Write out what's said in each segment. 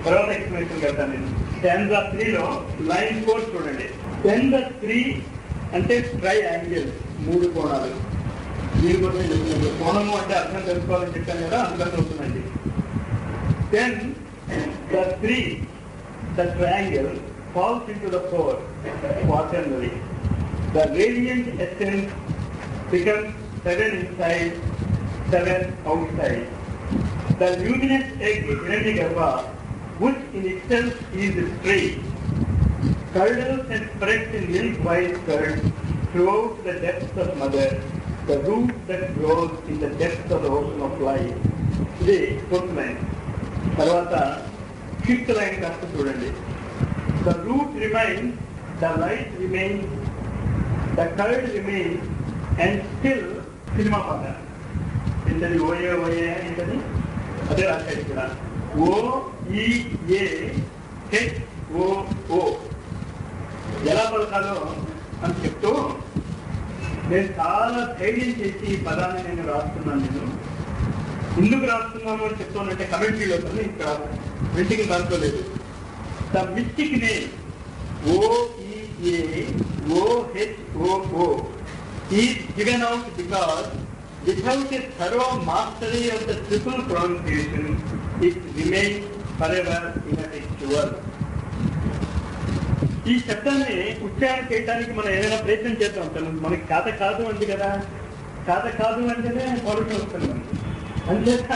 తర్వాత ఎక్స్ప్లెనేషన్ వెళ్తాను నేను. స్టాంజా 3లో లైన్ 4 చూడండి. స్టాంజా 3 అంటే ట్రైయాంగిల్, 3 కోణాలు. దీనికోసం చెప్తున్నాను. కోణము అంటే అర్థం తెలుసుకోవాలని చెప్పాను కదా, అందుకని అవుతుందండి. Then the triangle falls into the 4 quaternary. The radiant essence becomes 7 inside, 7 outside. The luminous egg, Hiranyagarbha, which in itself is straight, curdles and spreads in milk-white curd throughout the depths of mother, the root that grows in the depths of the ocean of life. ఇది 4th line. తర్వాత 5th line కాస్త చూడండి. The root remains, the light remains, the curd remains, and still cinema పాట ఏంటది? OA OA ఏంటది? అదే రాశాడు ఇక్కడ. OEAHOO ఎలా పలకాలో అని చెప్తూ నేను చాలా ధైర్యం చేసి ఈ పదాన్ని నేను రాస్తున్నాను. నేను ఎందుకు రాస్తున్నాను అని చెప్తానంటే కమెంట్రీలో ఇక్కడ ప్రింటింగ్ దాంట్లో లేదు. The mystic name OEAOHOO is given out because without a thorough mastery of the triple pronunciation, it remains forever ineffectual. ఈ శబ్దాన్ని ఉచ్చారణ చేయడానికి మనం ఏదైనా ప్రయత్నం చేద్దాం. మనకి కాత కాదు అంది కదా, కాత కాదు అంటేనే పౌరుషం వస్తుంది మనకి. అంచేత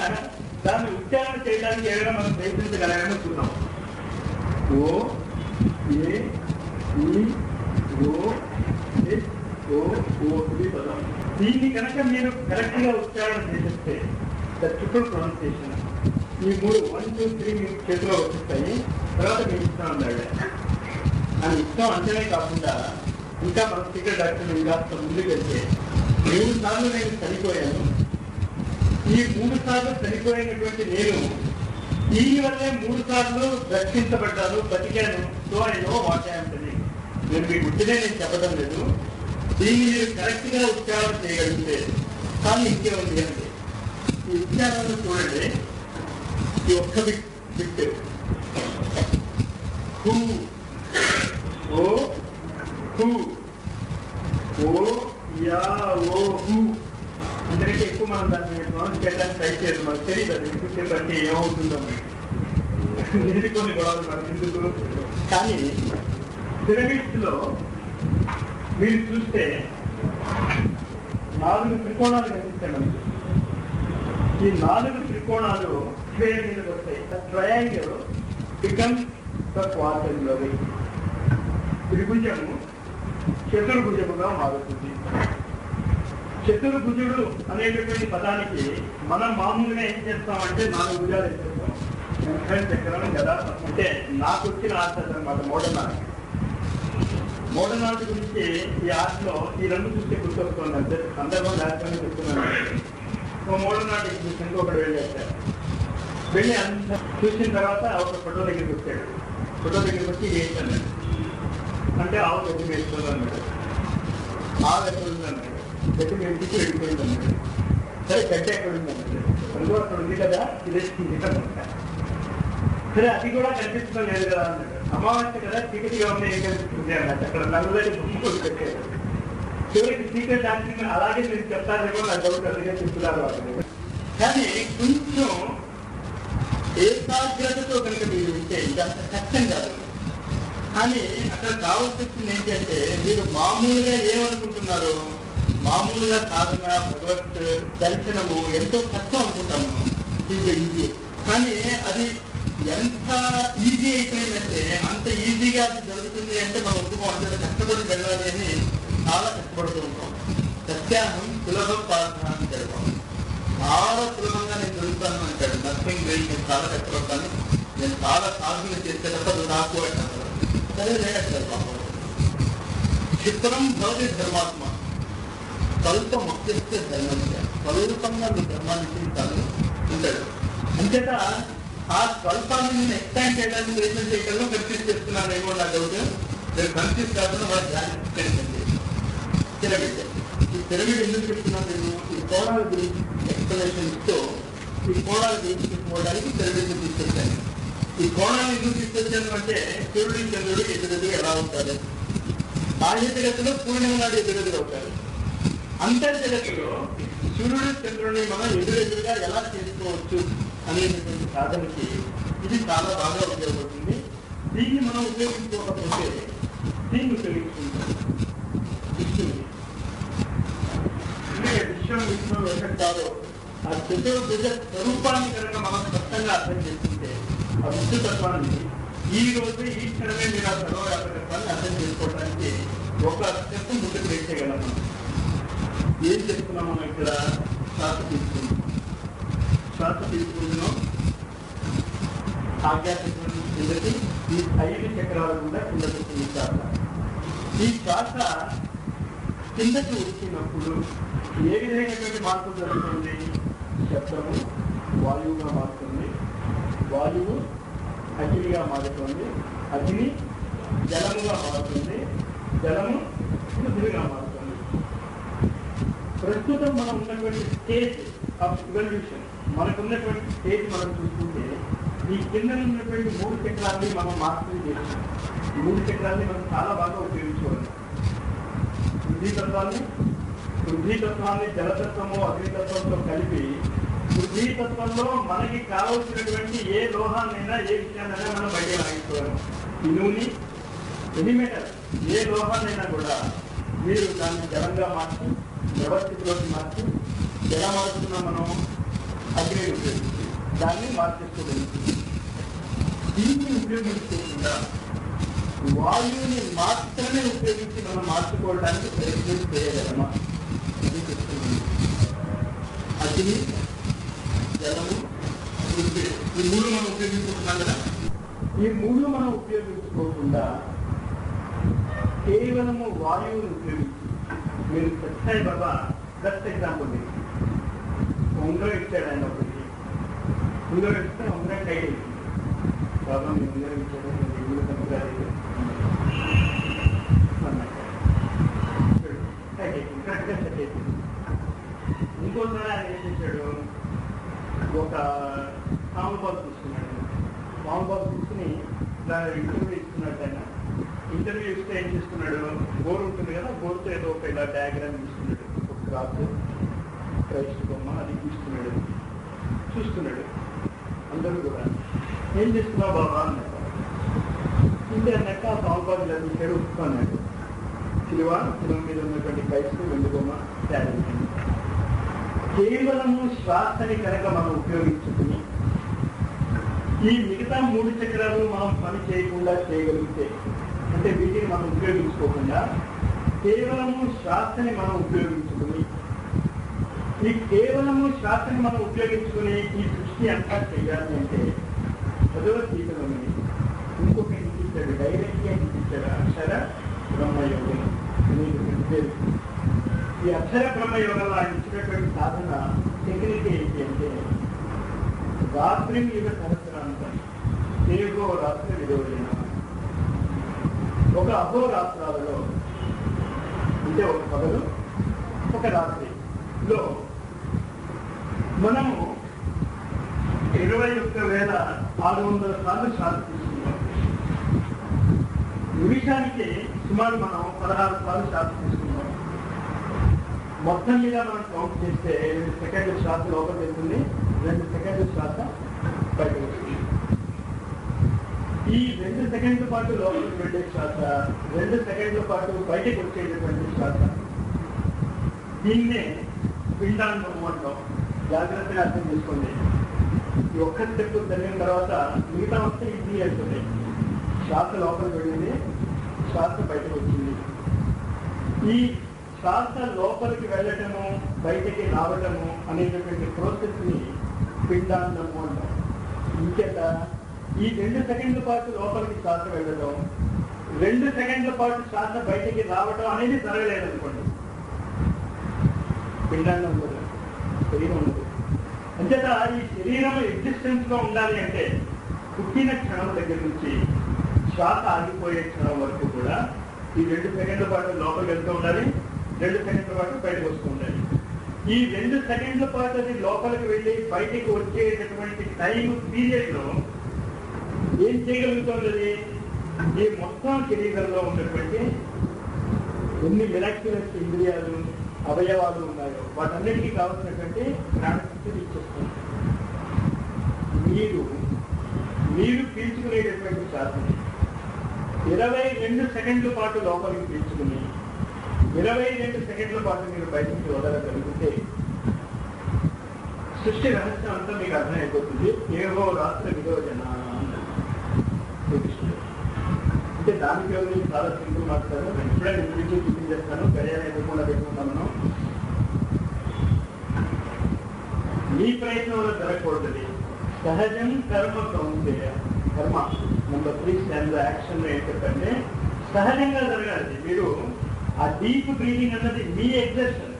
దాన్ని ఉచ్చారణ చేయడానికి ఏదైనా మనం ప్రయత్నించగలమో చూద్దాం. OEAOHOO పదం. దీన్ని కనుక మీరు కరెక్ట్ గా ఉచ్చారణ చేసేస్తే ద ట్రిపుల్ ప్రొనౌన్సియేషన్, ఈ 3 1 2 3 మీకు చేతిలో వస్తాయి. తర్వాత మీ ఇష్టం ఉండాలి. అని ఇష్టం అంటేనే కాకుండా ఇంకా మన సీక్రెట్ డాక్టర్ ఇంకా ముందుకు వెళ్తే 3 సార్లు నేను చనిపోయాను. ఈ 3 సార్లు చనిపోయినటువంటి నేను దీనివల్లే 3 సార్లు రక్షించబడ్డాను, బతికాను. So I know what I am telling. నేను మీ గుర్తునే నేను చెప్పడం లేదు. దీన్ని మీరు కరెక్ట్ గా ఉచ్చారణ చేయగలిగితే కానీ ఇంకే ఉంది అంటే ఈ ఉచ్చారణను చూడండి. ఈ ఒక్క bit who oh who oh ya oh who. అందుకంటే ఎక్కువ మనం దాన్ని ప్రొనౌన్స్ చేయడానికి ట్రై చేయదు. మనకు తెలియదు అది ఎందుకు బట్టి ఏమవుతుందో ఇది కొన్ని గొడవలు మనకు ఎందుకు. కానీ పిరమిడ్స్ లో మీరు చూస్తే 4 త్రికోణాలు కనిపిస్తాయి మనకి. ఈ 4 త్రికోణాలు స్క్వేర్ మీదకి వస్తాయి. Triangle becomes the quadrilateral. త్రిభుజము చతుర్భుజముగా మారుతుంది. చతుర్భుజుడు అనేటటువంటి పదానికి మనం మామూలుగా ఏం చేస్తామంటే 4 భుజాలు వేసేస్తాం. చక్రం కదా అంటే నాకు వచ్చిన ఆర్ట్ అన్నమాట. మోడర్న్ ఆర్ట్ గురించి ఈ ఆర్ట్ లో ఈ 2 చూస్తే గుర్తొస్తుంది. అంటే సందర్భం రాష్ట్రంగా చెప్తున్నాను. మోడర్న్ ఆర్ట్ ఎగ్జిబిషన్కి ఒకటి వెళ్ళి అంత చూసిన తర్వాత ఒక ఫోటో దగ్గరికి వచ్చాడు. ఫోటో దగ్గరికి వచ్చి ఏంటన్నాడు అంటే ఆవు గట్టి వేస్తుంది అన్నాడు. ఆవు ఎక్కడ ఉంది అన్నాడు. గట్టి వేసి వెళ్ళిపోయింది అన్నాడు. సరే గడ్డ ఎక్కడ ఉంది అన్నాడు. అందులో అక్కడ ఉంది కదా, ఇది సరే అది కూడా కనిపించడం లేదు కదా అన్నాడు. అమావాస్య కదా చీకటిగా ఉంది, ఏం కనిపిస్తుంది అన్నట్టు అక్కడ నలుగురి బొమ్మ పెట్టాడు. చివరికి సీక్రెట్ డాక్టర్ అలాగే మీరు చెప్తారేమో నా డౌట్ అదిగా చెప్తున్నారు వాళ్ళు. కానీ కొంచెం ఏకాగ్రతతో కనుక మీరు ఉంటే ఇదంత కష్టం కాదు. కానీ అక్కడ కావాల్సింది ఏంటంటే మీరు మామూలుగా ఏమనుకుంటున్నారు, మామూలుగా సాధన భగవత్ దర్శనము ఎంతో కష్టం అనుకుంటాము. ఈజీ. కానీ అది ఎంత ఈజీ అయిపోయిందంటే అంత ఈజీగా అది జరుగుతుంది అంటే మనం ఒప్పుకోవాలి. కష్టపడి వెళ్ళాలి అని చాలా కష్టపడుతూ ఉంటాం. సత్యానం సులభం సాధన అని జరగడం చాలా సులభంగా నేను జరుగుతాను అంటాడు. నర్సింగ్ వెళ్ళి నేను చాలా కష్టపడతాను, నేను చాలా సాధన చేస్తే తప్ప నాకు అంటాను. సరే లేదంటారు పాపం. చిత్రం భవతి ధర్మాత్మ స్వల్ప మధ్యస్థ ధర్మం. స్వల్పంగా మీ ధర్మాన్ని చేస్తాను ఉంటాడు. అంతేత ఆ స్వల్పాన్ని నేను ఎక్స్పాండ్ చేయడానికి ప్రయత్నం చేయగలను. కన్ఫ్యూజ్ చేస్తున్నాను ఏమో నా డౌట్. నేను కన్ఫ్యూజ్ కాకుండా వారి ధ్యానం పిరమిడ్. ఈ పిరమిడ్ ఎందుకు చెప్తున్నాను నేను? ఈ కోణాల గురించి ఎక్స్ప్లెనేషన్ ఇస్తూ ఈ కోణాల గురించి చెప్పుకోవడానికి పిరమిడ్ తీసుకొచ్చాను. ఈ కోణాన్ని ఎందుకు తీసుకొచ్చాను అంటే సూర్యుడు చంద్రుడు ఎదురెదురు ఎలా ఉంటారు, బాహ్య జగత్తులో పూర్ణిమ నాడు ఎదురెదురు అవుతారు. అంతర్జగత్తులో సూర్యుడు చంద్రుడిని మనం ఎదురెదురుగా ఎలా చేసుకోవచ్చు అనేటువంటి సాధనకి ఇది చాలా బాగా ఉపయోగపడుతుంది. దీన్ని మనం ఉపయోగించుకోకపోతే దీన్ని ఉపయోగించుకుంటాం. విష్ణువుని విశ్వం విష్ణువు ఎక్కడారో ఆ చతుర్భుజ స్వరూపాన్ని కనుక మనం స్పష్టంగా అర్థం చేసుకుంటే ఆ విష్ణుతత్వాన్ని ఈ రోజు ఈ క్షణమే మీరు ఆ సర్వవ్యాపకత్వాన్ని అర్థం చేసుకోవడానికి ఒక స్టెప్ ముందుకు వేసేయగలం. ఏం చెప్తున్నాం మనం ఇక్కడ? శ్వాస తీసుకుంటున్నాం. ఆజ్ఞాచక్రం కిందకి ఈ 5 చక్రాలు కూడా కిందకి వచ్చింది శ్వాస. ఈ శ్వాస కిందకి వచ్చినప్పుడు ఏ విధమైనటువంటి మార్పు జరుగుతుంది? శబ్దము వాయువుగా మారుతుంది, వాయువు అగ్నిగా మారుతుంది, అగ్ని జలముగా మారుతుంది, జలము పృథ్వీగా మారుతుంది. ప్రస్తుతం మనం ఉన్నటువంటి స్టేజ్ ఆఫ్ ఇవల్యూషన్, మనకున్నటువంటి స్టేజ్ మనం చూసుకుంటే ఈ కింద ఉన్నటువంటి 3 చక్రాలని మనం మాస్టరీ చేస్తాం. ఈ 3 చక్రాలని మనం చాలా బాగా ఉపయోగించుకోవాలి. పృథ్వీతత్వాన్ని జలతత్వము అగ్నితత్వంతో కలిపి పృథ్వీతత్వంలో మనకి కావలసినటువంటి ఏ లోహాన్నైనా ఏ విషయాన్నైనా మనం బయట లాగించుకోవాలి. ఇనువుని ఎలిమెంటల్ ఏ లోహాన్నైనా కూడా మీరు దాన్ని జలంగా మార్చి వ్యవస్థితిలోకి మార్చి ఎలా మారుతున్నా మనం అగ్నిని ఉపయోగించి దాన్ని మార్చేసుకోగలుగుతుంది. దీన్ని ఉపయోగించుకోకుండా వాయువుని మాత్రమే ఉపయోగించి మనం మార్చుకోవడానికి ప్రయత్నం చేయగలమా అని చెప్తున్నాను. అగ్ని, జలము, పృథ్వీ ఈ 3 మనం ఉపయోగించుకుంటున్నాం కదా. ఈ 3 మనం ఉపయోగించుకోకుండా కేవలము వాయువుని ఉపయోగించి మీరు సత్సాయి బాబా బెస్ట్ ఎగ్జాంపుల్ మీరు ఉంగరం ఇచ్చాడు. ఆయన ఒకటి ఉంగరం ఇస్తే ఉంగరం టైట్ అయిపోయింది. బాబా మీరు ఉంగరం ఇచ్చాడు కరెక్ట్గా సెట్ అయిపోయింది. ఇంకోసారి ఆయన ఏం చేశాడు, ఒక పాము బాల్ తీసుకున్నాడు. పాము బాల్ తీసుకుని దాని ఇంటర్వ్యూ ఇస్తున్నాడు. ఆయన ఇంటర్వ్యూ ఇస్తే ఏం చేస్తున్నాడు, బోర్ ఉంటుంది కదా, బోర్తో ఏదో ఒక ఇలా డయాగ్రామ్ తీసుకున్నాడు, ఒక క్రాస్ క్రైస్ట్ బొమ్మ అది తీసుకున్నాడు. చూస్తున్నాడు అందరూ కూడా. ఏం చేస్తున్నావు బాబా అన్నాడు. ఇంటి అన్నాక ఆ పాము బాల్ ఇలా తీసాడు, ఉప్పుకున్నాడు. శిలువ మీద ఉన్నటువంటి క్రైస్ట్ వెండి బొమ్మ తయారు. కేవలము శ్వాసని కనుక మనం ఉపయోగించుకుని ఈ మిగతా 3 చక్రాలు మనం పని చేయకుండా చేయగలిగితే, అంటే వీటిని మనం ఉపయోగించుకోకుండా కేవలము శ్వాసని మనం ఉపయోగించుకుని ఈ కేవలము శ్వాసని మనం ఉపయోగించుకుని ఈ సృష్టి అంతా చేయాలి అంటే భగవద్గీతలోని ఇంకొక ఇంటిచ్చాడు, డైరెక్ట్గా ఇంటిచ్చాడు, అక్షర బ్రహ్మయోగం అనేటువంటి పేరు. ఈ అక్షర బ్రహ్మయోగంలో ఆయన ఇచ్చినటువంటి సాధన టెక్నిక్ ఏంటి అంటే రాత్రి మీద సహస్రాంతం తెలుగో రాత్రి విడవలేన ఒక అహోరాత్రాలలో, అంటే ఒక పగలు ఒక రాత్రిలో మనము 21,600 సార్లు శ్వాస తీసుకుంటాం. నిమిషానికి సుమారు మనం 16 సార్లు శ్వాస తీసుకుంటాం. మొత్తం మీద మనం కౌంట్ చేస్తే 2 సెకండ్ల శ్వాస లోపలికి వెళ్తుంది, 2 సెకండ్ల శ్వాస బయటకు వస్తుంది. ఈ 2 సెకండ్ల పాటు లోపలికి వెళ్ళే శ్వాస, 2 సెకండ్ల పాటు బయటకు వచ్చేటటువంటి శ్వాస, దీన్నే పిండాండం అంటాం. జాగ్రత్తగా అర్థం చేసుకోండి. ఈ ఒక్క స్టెప్ జరిగిన తర్వాత మిగతా వస్తే ఈజీ అవుతుంది. శ్వాస లోపలికి వెళ్ళింది, శ్వాస బయటకు వచ్చింది. ఈ శ్వాస లోపలికి వెళ్ళటము బయటికి రావటము అనేటటువంటి ప్రాసెస్ ని పిండాండము అంటాం. ఇంకేత ఈ 2 సెకండ్ల పాటు లోపలికి శ్వాస వెళ్ళడం, 2 సెకండ్ల పాటు శ్వాస బయటికి రావటం అనేది జరగలేదనుకోండి, పిండాండం ఉండదు, శరీరం ఉండదు. అంచేత ఈ శరీరం ఎగ్జిస్టెన్స్ లో ఉండాలి అంటే పుట్టిన క్షణం దగ్గర నుంచి శ్వాస ఆగిపోయే క్షణం వరకు కూడా ఈ 2 సెకండ్ల పాటు లోపలికి వెళ్తూ ఉండాలి, 2 సెకండ్ల పాటు బయటకు వస్తూ ఉండాలి. ఈ 2 సెకండ్ల పాటు అది లోపలికి వెళ్ళి బయటికి వచ్చేటటువంటి టైం పీరియడ్ లో ఏం చేయగలుగుతుంది? ఈ మొత్తం శరీరంలో ఉన్నటువంటి ఎన్ని మిరాక్యులస్ ఇంద్రియాలు అవయవాలు ఉన్నాయో వాటన్నిటికీ కావాల్సినటువంటి ప్రాణశక్తిని ఇచ్చేస్తుంది. మీరు పీల్చుకునేటటువంటి శ్వాసని 22 సెకండ్ల పాటు లోపలికి పీల్చుకుని 22 సెకండ్ల పాటు మీరు బయటికి వదలగలిగితే సృష్టి రహస్యం అంతా మీకు అర్థమైపోతుంది. ఏవో రాత్రి విరోజన అంటే దానికి ఎవరు చాలా సింపుల్ మాట్లాడారు. నేను ఇప్పుడే ఇంగ్లీష్ చూపించేస్తాను. గడియారం ఎదుర్కొండా పెట్టుకుంటాను. మీ ప్రయత్నంలో జరగకూడదు. సహజం కర్మ కౌంటేయ. కర్మ నెంబర్ 3 స్టాండ్ యాక్షన్ ఏంటంటే సహజంగా జరగాలి. మీరు ఆ డీప్ బ్రీదింగ్ అన్నది మీ ఎగ్జర్షన్,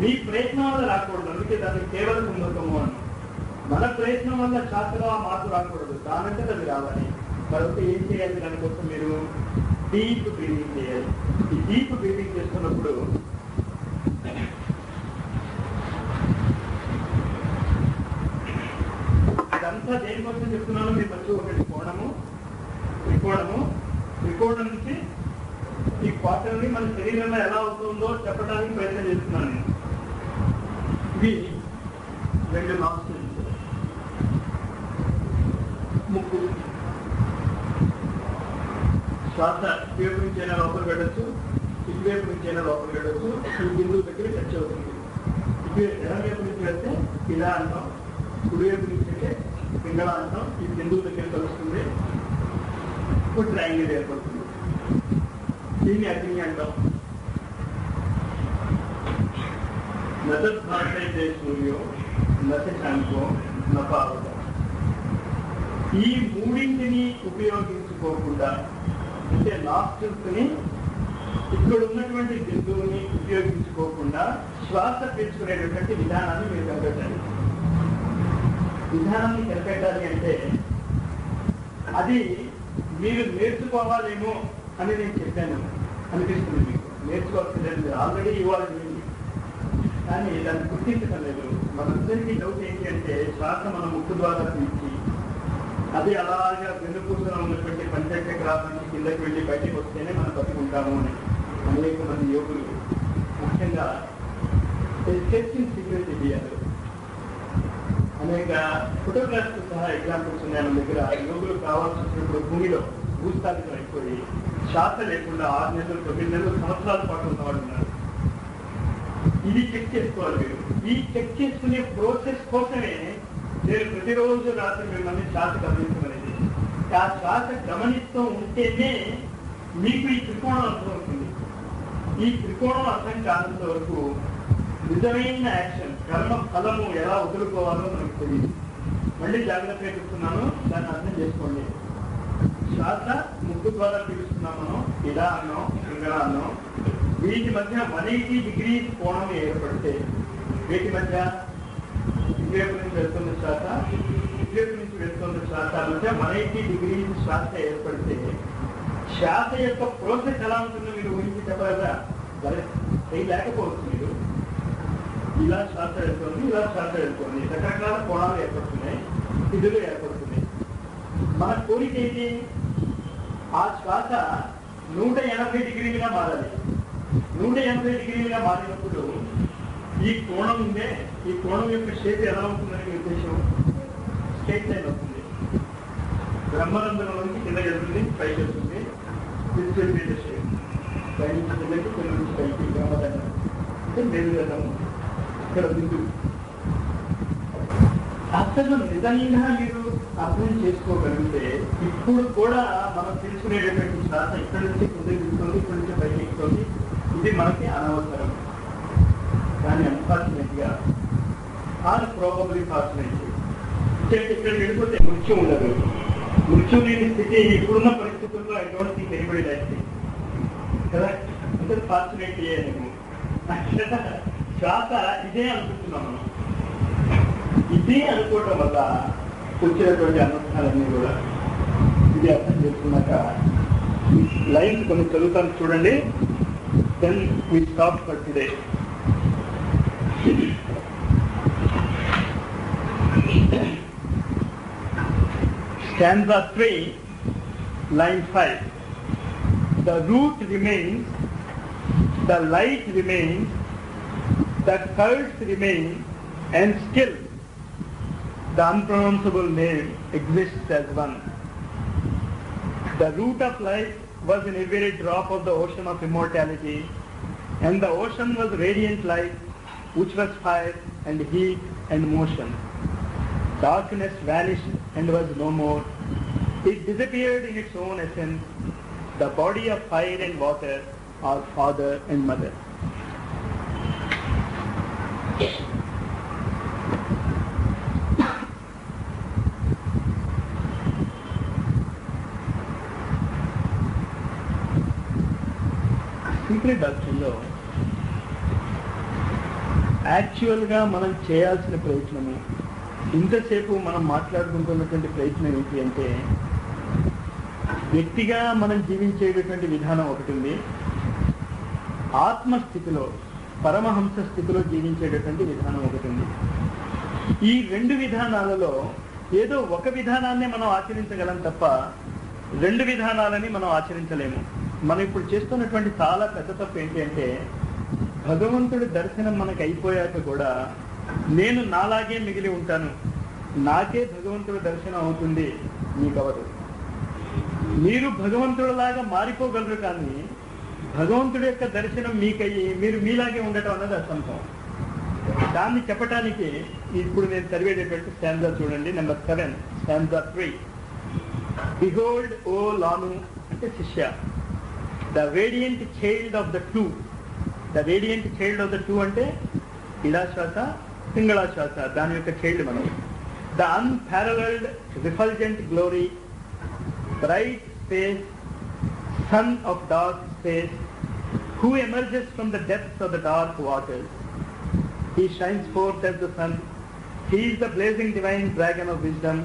మీ ప్రయత్నం వల్ల రాకూడదు. అందుకే దాన్ని కేవలం కుంభకము అన్న. మన ప్రయత్నం వల్ల శాస్త్రం ఆ మార్పు రాకూడదు, దానంటే అది రావాలి. కాబట్టి ఏం చేయాలి? దానికోసం మీరు డీప్ బ్రీదింగ్ చేయాలి. ఈ డీప్ బ్రీదింగ్ చేస్తున్నప్పుడు ఇదంతా దేనికోసం చెప్తున్నాను మీరు వచ్చి ఒకటి త్రికోణం నుంచి ఈ క్వార్టర్ని మన శరీరంలో ఎలా అవుతుందో చెప్పడానికి ప్రయత్నం చేస్తున్నాను నేను. ఇవి 2 నాస్ట్రిల్స్, ముక్కు, శ్వాస ఇటువైపు నుంచి అయినా లోపల పెట్టచ్చు, ఇటువైపు నుంచి అయినా లోపల పెట్టచ్చు. ఈ బిందువు దగ్గర టచ్ అవుతుంది. ఎడమవైపు నుంచి వెళ్తే ఇలా అంటాం, కుడివైపు నుంచి అయితే పింగళ అంటాం. ఈ బిందువు దగ్గర కలుస్తుంది, ఇప్పుడు ట్రయాంగిల్ ఏర్పడుతుంది. దీన్ని అగ్ని అంటాం. నదే సూర్యో నశంకో నపావత. ఈ మూడింటిని ఉపయోగించుకోకుండా అంటే నాస్ట్రిల్స్ ని ఇక్కడ ఉన్నటువంటి బిందువుని ఉపయోగించుకోకుండా శ్వాస పీల్చుకునేటటువంటి విధానాన్ని మీరు కనిపెట్టాలి. విధానాన్ని కనిపెట్టాలి అంటే అది మీరు నేర్చుకోవాలేమో అని నేను చెప్పాను అనిపిస్తుంది. మీకు నేర్చుకోవాల్సింది ఆల్రెడీ ఇవ్వాలి, కానీ దాన్ని గుర్తించడం లేదు. మనందరికీ డౌట్ ఏంటి అంటే శ్వాస మన ముక్కు ద్వారా పీల్చి అది అలాగా వెన్నుపూసలో ఉన్నటువంటి పంచచక్రాల నుంచి కిందకి వెళ్ళి బయటకు వస్తేనే మనం బతుకుంటాము అని అనేక మంది యోగులు, ముఖ్యంగా సీక్రెట్ ఇవ్వాలి. అనేక ఫోటోగ్రాఫ్స్ సహా ఎగ్జాంపుల్స్ ఉన్నాయి మన దగ్గర. యోగులు కావాల్సి వచ్చినప్పుడు భూమిలో భూస్థాపితం అయిపోయి శ్వాస లేకుండా 6 నెలలు 9 నెలలు సంవత్సరాల పాటు ఉన్నవాళ్ళు ఉన్నారు. ఇది చెక్ చేసుకోవాలి మీరు. ఈ చెక్ చేసుకునే ప్రాసెస్ కోసమే నేను ప్రతిరోజు రాత్రి మిమ్మల్ని శ్వాస గమనించమనేది. ఆ శ్వాస గమనిస్తూ ఉంటేనే మీకు ఈ త్రికోణం అర్థమవుతుంది. ఈ త్రికోణం అర్థం కానంత వరకు నిజమైన యాక్షన్ కర్మ ఫలము ఎలా వదులుకోవాలో మనకు తెలియదు. మళ్ళీ జాగ్రత్తగా చెప్తున్నాను, దాన్ని అర్థం చేసుకోండి. శ్వాస ముక్కు ద్వారా పీలుస్తున్నాం మనం, ఇలా అన్నాం, పింగళ అన్నాం. వీటి మధ్య 180 degrees కోణం ఏర్పడితే, వీటి మధ్య ఇటువైపు నుంచి వెళ్తున్న శ్వాస ఇటువైపు నుంచి వెళ్తున్న శ్వాస మధ్య 180 degrees శ్వాస ఏర్పడితే శ్వాస యొక్క ప్రోసెస్ ఎలా ఉంటుందో మీరు ఊహించి చెప్పగలరా? లేకపోవచ్చు. మీరు ఇలా శ్వాస వెళ్తుంది, ఇలా శ్వాస వెళ్తుంది, రకరకాల కోణాలు ఏర్పడుతున్నాయి, విధులు ఏర్పడుతున్నాయి. మన కోరిక ఏంటి? ఆ శ్వాస 180 degreesగా మారాలి. 180 degreesగా మారినప్పుడు ఈ కోణం ఉందే, ఈ కోణం యొక్క షేప్ ఎలా ఉంటుందని ఉద్దేశం స్ట్రైట్ లైన్ అవుతుంది. బ్రహ్మరంధ్రం నుంచి కింద వెళ్తుంది, పైకి వెళ్తుంది. విద్యుత్ షేప్ పై నుంచి కిందకి, కింద నుంచి పైకి బ్రహ్మరంధ్రం అంటే మెరుగడం. ఇక్కడ బిందువు అసలు నిజంగా మీరు అర్థం చేసుకోగలిగితే ఇప్పుడు కూడా మనం తీసుకునేటటువంటి శ్వాస ఇక్కడి నుంచి కిందకి ఎక్కుతుంది, ఇక్కడి నుంచి పైకి ఎక్కుతుంది. ఇది మనకి అనవసరం. కానీ అన్ఫార్చునేట్ గా ప్రాబబ్లీ ఫార్చునేట్ ఇక్కడ వెళ్ళిపోతే మృత్యు ఉండదు. మృత్యు లేని స్థితి ఇప్పుడున్న పరిస్థితుల్లో I don't think anybody likes it కదా. అంటే ఫార్చునేట్ అయ్యాను. శ్వాస ఇదే అనుకుంటున్నాం మనం. ఇదే అనుకోవటం వల్ల వచ్చినటువంటి అనుష్ఠానాలన్నీ కూడా ఇది అర్థం చేసుకున్నాక లైన్స్ కొన్ని చదువుతాను చూడండి. Then we stop for today. Stanza 3, line 5. The root remains, the light remains, the curse remains, and still the unpronounceable name exists as one. The root of life was in every drop of the ocean of immortality, and the ocean was radiant light, which was fire and heat and motion. Darkness vanished and was no more. It disappeared in its own essence. The body of fire and water are father and mother. Secret డాక్టర్లో యాక్చువల్గా మనం చేయాల్సిన ప్రయత్నము, ఇంతసేపు మనం మాట్లాడుకుంటున్నటువంటి ప్రయత్నం ఏంటి అంటే, వ్యక్తిగా మనం జీవించేటటువంటి విధానం ఒకటి ఉంది, ఆత్మస్థితిలో పరమహంస స్థితిలో జీవించేటటువంటి విధానం ఒకటి ఉంది. ఈ రెండు విధానాలలో ఏదో ఒక విధానాన్ని మనం ఆచరించగలం తప్ప రెండు విధానాలని మనం ఆచరించలేము. మనం ఇప్పుడు చేస్తున్నటువంటి చాలా పెద్ద తప్పు ఏంటి అంటే, భగవంతుడి దర్శనం మనకు అయిపోయాక కూడా నేను నాలాగే మిగిలి ఉంటాను, నాకే భగవంతుడి దర్శనం అవుతుంది, మీకు అవదు. మీరు భగవంతుడిలాగా మారిపోగలరు, కానీ భగవంతుడి యొక్క దర్శనం మీకయ్యి మీరు మీలాగే ఉండటం అన్నది అసంభవం. దాన్ని చెప్పటానికి ఇప్పుడు నేను చదివేటటువంటి స్టాంజా చూడండి, number 7, stanza 3. Behold O Lanoo అంటే శిష్య, the radiant child of the two. The radiant child of the two అంటే ఇడాశ్వాస పింగళాశ్వాస, దాని యొక్క చైల్డ్ మనం. The unparalleled refulgent glory, bright space, son of dark space, who emerges from the depths of the dark waters. He shines forth as the sun. He is the blazing divine dragon of wisdom.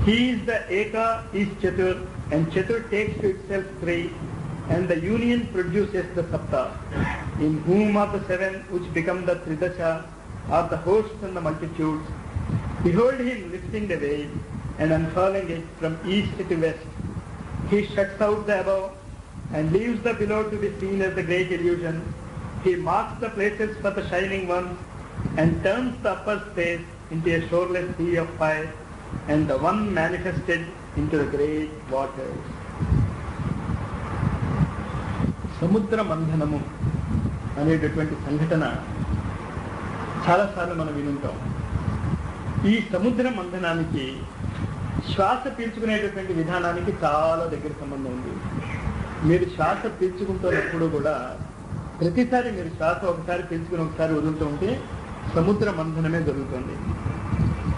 He is the Eka, is Chatur, and Chatur takes to itself 3, and the union produces the Sapta, in whom are the 7 which become the Tridasha, are the hosts and the multitudes. Behold him lifting the veil and unfurling it from east to west. He shuts out the above and leaves the below to be seen as the great illusion. He marks the places for the shining ones and turns the upper space into a shoreless sea of fire, and the one manifested into the great waters. సముద్ర మంథనము అనేటటువంటి సంఘటన చాలాసార్లు మనం వినుంటాం. ఈ సముద్ర మంథనానికి శ్వాస పీల్చుకునేటటువంటి విధానానికి చాలా దగ్గర సంబంధం ఉంది. మీరు శ్వాస పీల్చుకుంటున్నప్పుడు కూడా ప్రతిసారి మీరు శ్వాస ఒకసారి పీల్చుకుని ఒకసారి వదులుతూ ఉంటే సముద్ర మంథనమే జరుగుతుంది.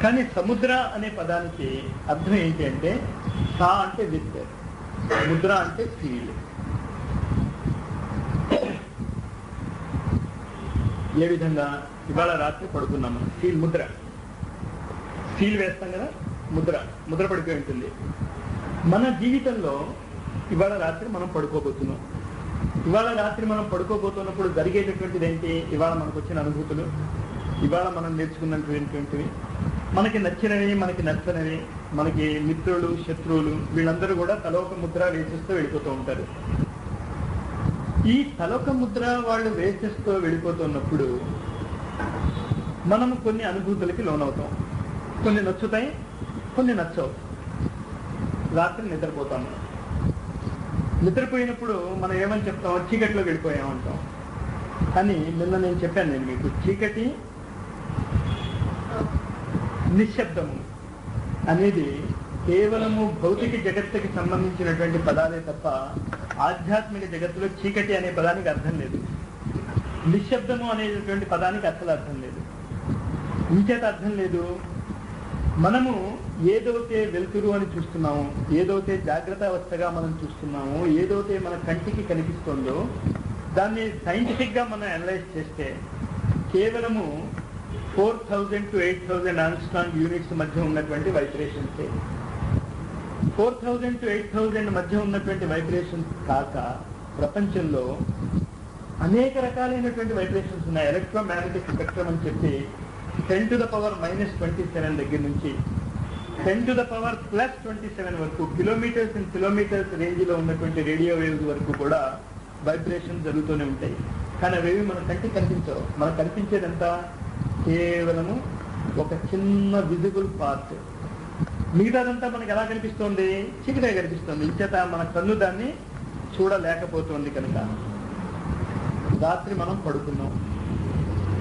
కానీ సముద్ర అనే పదానికి అర్థం ఏంటి అంటే, సా అంటే విత్, ముద్ర అంటే ఫీల్. ఏ విధంగా ఇవాళ రాత్రి పడుకున్నాము, సీల్ ముద్ర, సీల్ వేస్తాం కదా, ముద్ర పడిపోయి ఉంటుంది. మన జీవితంలో ఇవాళ రాత్రి మనం పడుకోబోతున్నాం. ఇవాళ రాత్రి మనం పడుకోబోతున్నప్పుడు జరిగేటటువంటిది ఏంటి? ఇవాళ మనకు వచ్చిన అనుభూతులు, ఇవాళ మనం నేర్చుకున్నటువంటివి, మనకి నచ్చినవి, మనకి నచ్చనివి, మనకి మిత్రులు, శత్రువులు, వీళ్ళందరూ కూడా తలొక ముద్ర వేసేస్తూ వెళ్ళిపోతూ ఉంటారు. ఈ తలొక ముద్ర వాళ్ళు వేసేస్తూ వెళ్ళిపోతున్నప్పుడు మనం కొన్ని అనుభూతులకి లోనవుతాం. కొన్ని నచ్చుతాయి, కొన్ని నచ్చవు. రాత్రి నిద్రపోతాము. నిద్రపోయినప్పుడు మనం ఏమని చెప్తాం? చీకటిలో వెళ్ళిపోయామంటాం. కానీ నిన్న నేను చెప్పాను మీకు, చీకటి నిశ్శబ్దము అనేది కేవలము భౌతిక జగత్తుకి సంబంధించినటువంటి పదాలే తప్ప ఆధ్యాత్మిక జగత్తులో చీకటి అనే పదానికి అర్థం లేదు. నిశ్శబ్దము అనేటటువంటి పదానికి అసలు అర్థం లేదు. ఇంచేత అర్థం లేదు, మనము ఏదైతే వెలుతురు అని చూస్తున్నామో, ఏదైతే జాగ్రత్త అవస్థగా మనం చూస్తున్నామో, ఏదైతే మన కంటికి కనిపిస్తుందో దాన్ని సైంటిఫిక్గా మనం అనలైజ్ చేస్తే కేవలము 4000 to 8000 ఆంగ్స్ట్రాంగ్ యూనిట్స్ మధ్య ఉన్నటువంటి వైబ్రేషన్సే. 4000 to 8000 మధ్య ఉన్నటువంటి వైబ్రేషన్స్ కాక ప్రపంచంలో అనేక రకాలైనటువంటి వైబ్రేషన్స్ ఉన్నాయి. ఎలక్ట్రోమాగ్నెటిక్ స్పెక్ట్రమ్ అని చెప్పి 10⁻⁻27 దగ్గర నుంచి 10⁻+27 వరకు కిలోమీటర్స్ అండ్ కిలోమీటర్స్ రేంజ్లో ఉన్నటువంటి రేడియో వేవ్స్ వరకు కూడా వైబ్రేషన్ జరుగుతూనే ఉంటాయి. కానీ అవేవి మన కంటికి కనిపించవు. మనకు కనిపించేదంతా కేవలము ఒక చిన్న విజిబుల్ పార్ట్. మిగతాదంతా మనకు ఎలా కనిపిస్తుంది? చీకటిగా కనిపిస్తుంది. ఇంచేత మన కన్ను దాన్ని చూడలేకపోతుంది. కనుక రాత్రి మనం పడుకున్నాం,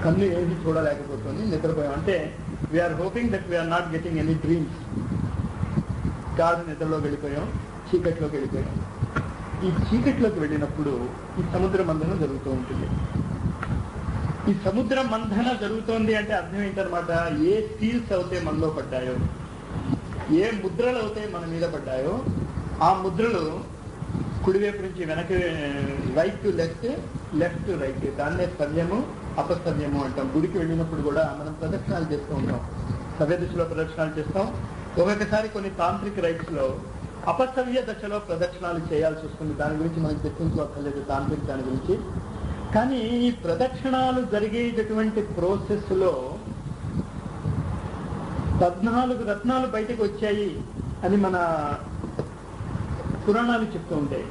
కన్ను ఏది చూడలేకపోతుంది, నిద్రపోయాం. అంటే we're hoping that we're not getting any dreams. గాఢ నిద్రలోకి వెళ్ళిపోయాం, చీకట్లోకి వెళ్ళిపోయాం. ఈ చీకట్లోకి వెళ్ళినప్పుడు ఈ సముద్ర మంథనం జరుగుతూ ఉంటుంది. ఈ సముద్ర మంథన జరుగుతోంది అంటే అర్థం ఏంటనమాట? ఏ స్టీల్స్ అయితే మనలో పడ్డాయో, ఏ ముద్రలు అయితే మన మీద పడ్డాయో, ఆ ముద్రలు కుడివైపు నుంచి వెనక్కి, right to left, left to right, దాన్నే సవ్యము అపసవ్యము అంటాం. గుడికి వెళ్ళినప్పుడు కూడా మనం ప్రదక్షిణాలు చేస్తూ ఉంటాం. సవ్య దిశలో ప్రదక్షిణాలు చేస్తాం. ఒక్కొక్కసారి కొన్ని తాంత్రిక రైట్స్లో అపసవ్య దశలో ప్రదక్షిణాలు చేయాల్సి వస్తుంది. దాని గురించి మనకు చర్చించుకోక్కర్లేదు, తాంత్రిక దాని గురించి. కానీ ఈ ప్రదక్షిణాలు జరిగేటటువంటి ప్రాసెస్లో 14 రత్నాలు బయటకు వచ్చాయి అని మన పురాణాలు చెప్తూ ఉంటాయి.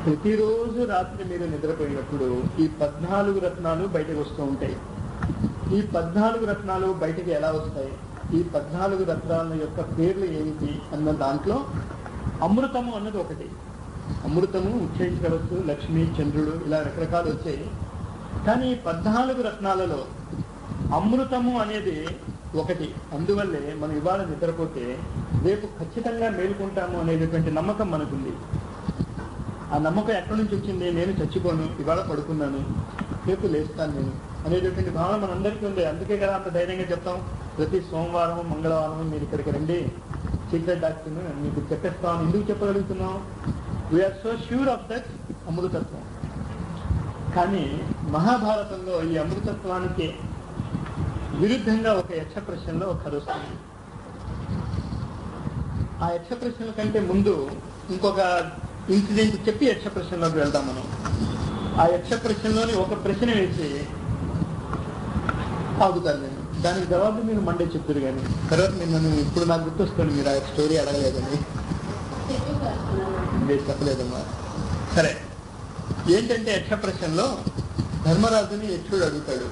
ప్రతిరోజు రాత్రి మీరు నిద్రపోయినప్పుడు ఈ 14 రత్నాలు బయటకు వస్తూ ఉంటాయి. ఈ 14 రత్నాలు బయటకు ఎలా వస్తాయి? ఈ 14 రత్నాల యొక్క పేర్లు ఏమిటి అన్న దాంట్లో అమృతము అన్నది ఒకటి. అమృతము, ఉచ్ఛేశ్వరస్సు, లక్ష్మి, చంద్రుడు, ఇలా రకరకాలు వచ్చాయి. కానీ ఈ 14 రత్నాలలో అమృతము అనేది ఒకటి. అందువల్లే మనం ఇవాళ నిద్రపోతే రేపు ఖచ్చితంగా మేలుకుంటాము అనేటటువంటి నమ్మకం మనకుంది. ఆ నమ్మకం ఎక్కడి నుంచి వచ్చింది? నేను చచ్చిపోను, ఇవాళ పడుకున్నాను, రేపు లేస్తాను నేను అనేటటువంటి భావన మనందరికీ ఉంది. అందుకే కదా అంత ధైర్యంగా చెప్తాం. ప్రతి సోమవారం, మంగళవారం మీరు ఇక్కడికి రండి, సీక్రెట్ డాక్టర్ని మీకు చెప్పేస్తాం. ఎందుకు చెప్పగలుగుతున్నాం? We are so sure of that అమృతత్వం. కానీ మహాభారతంలో ఈ అమృతత్వానికి విరుద్ధంగా ఒక యక్ష ప్రశ్నలో ఒక కథ వస్తుంది. ఆ యక్ష ప్రశ్నల కంటే ముందు ఇంకొక ఇన్సిడెంట్ చెప్పి యక్ష ప్రశ్నలోకి వెళ్దాం మనం. ఆ యక్ష ప్రశ్నలోని ఒక ప్రశ్న వేసి ఆగుతాను నేను. దానికి జవాబు మీరు మండే చెప్తారు. కానీ తర్వాత నన్ను ఇప్పుడు నాకు గుర్తొస్తుంది, మీరు ఆ స్టోరీ అడగలేదని. మీరు చెప్పలేదమ్మా. సరే, ఏంటంటే యక్ష ప్రశ్నలో ధర్మరాజుని యక్షుడు అడుగుతాడు,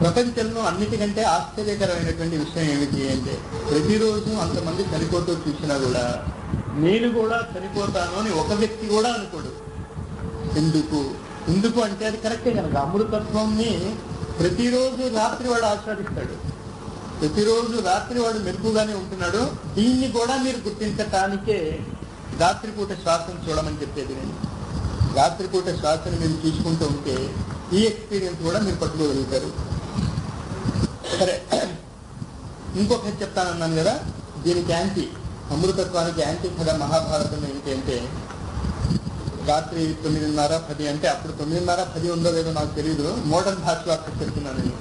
ప్రపంచంలో అన్నిటికంటే ఆశ్చర్యకరమైనటువంటి విషయం ఏమిటి అంటే, ప్రతిరోజు అంతమంది చనిపోతూ చూసినా కూడా నేను కూడా చనిపోతాను అని ఒక వ్యక్తి కూడా అనుకోడు. ఎందుకు అంటే అది కరెక్టే కనుక. అమృతత్వాన్ని ప్రతిరోజు రాత్రి వాడు ఆస్వాదిస్తాడు, ప్రతిరోజు రాత్రి వాడు మెరుపుగానే ఉంటున్నాడు. దీన్ని కూడా మీరు గుర్తించటానికే రాత్రిపూట శ్వాసను చూడమని చెప్పేది నేను. రాత్రిపూట శ్వాసను మీరు తీసుకుంటూ ఉంటే ఈ ఎక్స్పీరియన్స్ కూడా మీరు పట్టుకోగలుగుతారు. సరే, ఇంకొకటి చెప్తానన్నాను కదా, దీనికి యాంటీ, అమృతత్వానికి యాంటీ కదా మహాభారతం ఏంటి అంటే, రాత్రి 9:30, 10 అంటే అప్పుడు 9:30, 10 ఉందో లేదో నాకు తెలియదు. మోడర్న్ భాషలో అక్కడ చెప్తున్నాను నేను.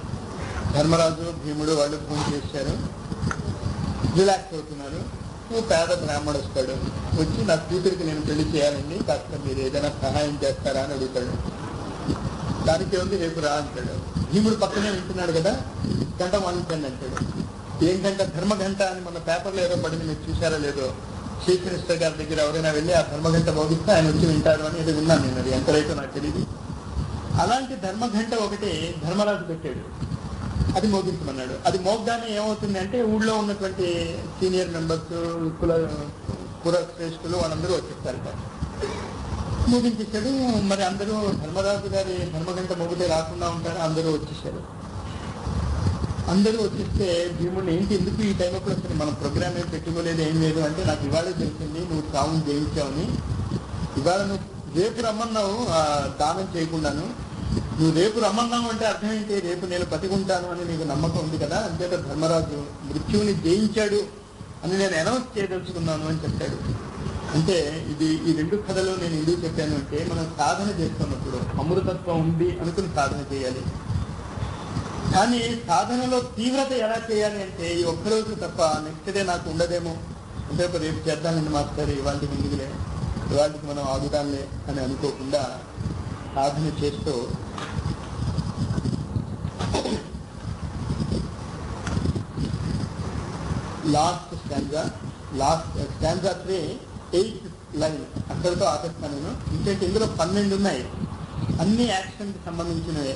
ధర్మరాజు, భీముడు వాళ్ళు ఫోన్ చేశారు, రిలాక్స్ అవుతున్నారు. పేద బ్రాహ్మడు వస్తాడు, వచ్చి నా కూతురికి నేను పెళ్లి చేయాలండి, కాస్త మీరు ఏదైనా సహాయం చేస్తారా అని అడుగుతాడు. దానికి ఉంది, రేపు రా అంటాడు. భీముడు పక్కనే వింటున్నాడు కదా, గంట వాయించండి అంటాడు. ఏం గంట? ధర్మగంట అని మన పేపర్లో ఏదో పడింది, మీరు చూసారో లేదో. చీఫ్ మినిస్టర్ గారి దగ్గర ఎవరైనా వెళ్ళి ఆ ధర్మగంట మోగిస్తే ఆయన వచ్చి వింటారు అని ఏదో విన్నాను నేను. అది ఎంతరైతే నాకు తెలియదు. అలాంటి ధర్మగంట ఒకటి ధర్మరాజు పెట్టాడు, అది మోగించమన్నాడు. అది మోగ్గానే ఏమవుతుంది అంటే ఊళ్ళో ఉన్నటువంటి సీనియర్ మెంబర్స్, పురశ్రేష్ఠులు వాళ్ళందరూ వచ్చేస్తారట. మోగించేశాడు. మరి అందరూ ధర్మరాజు గారి ధర్మగంట మోగితే రాకుండా ఉంటారు, అందరూ వచ్చేసారు. అందరూ వచ్చేస్తే భీముడిని, ఏంటి ఎందుకు ఈ టైం అప్పుడు వస్తుంది, మనం ప్రోగ్రామ్ ఏం పెట్టుకోలేదు, ఏం లేదు అంటే, నాకు ఇవాళే తెలిసింది నువ్వు చావును జయించావని. ఇవాళ నువ్వు రేపు రమ్మన్నావు దానం చేయకుండాను. నువ్వు రేపు రమ్మన్నావు అంటే అర్థం ఏంటి? రేపు నేను బతికుంటాను అని నీకు నమ్మకం ఉంది కదా, అంతేత ధర్మరాజు మృత్యువుని జయించాడు అని నేను అనౌన్స్ చేయదలుచుకున్నాను అని చెప్పాడు. అంటే ఈ రెండు కథలు నేను ఎందుకు చెప్పాను అంటే, మనం సాధన చేస్తున్నప్పుడు అమృతత్వం ఉంది అనుకుని సాధన చేయాలి. కానీ సాధనలో తీవ్రత ఎలా చేయాలి అంటే, ఈ ఒక్కరోజు తప్ప నెక్స్ట్ డే నాకు ఉండదేమో, అంటే రేపు చేద్దామండి మాస్టర్, ఇవాళకి ముందుకులే, ఇవాళకి మనం ఆగుదాంలే అని అనుకోకుండా సాధన చేస్తూ లాస్ట్ స్టాంజా 3 8th లైన్ అక్కడితో ఆపేస్తాను నేను. ఇంకేంటి ఇందులో 12 ఉన్నాయి, అన్ని యాక్షన్ కి సంబంధించినవే.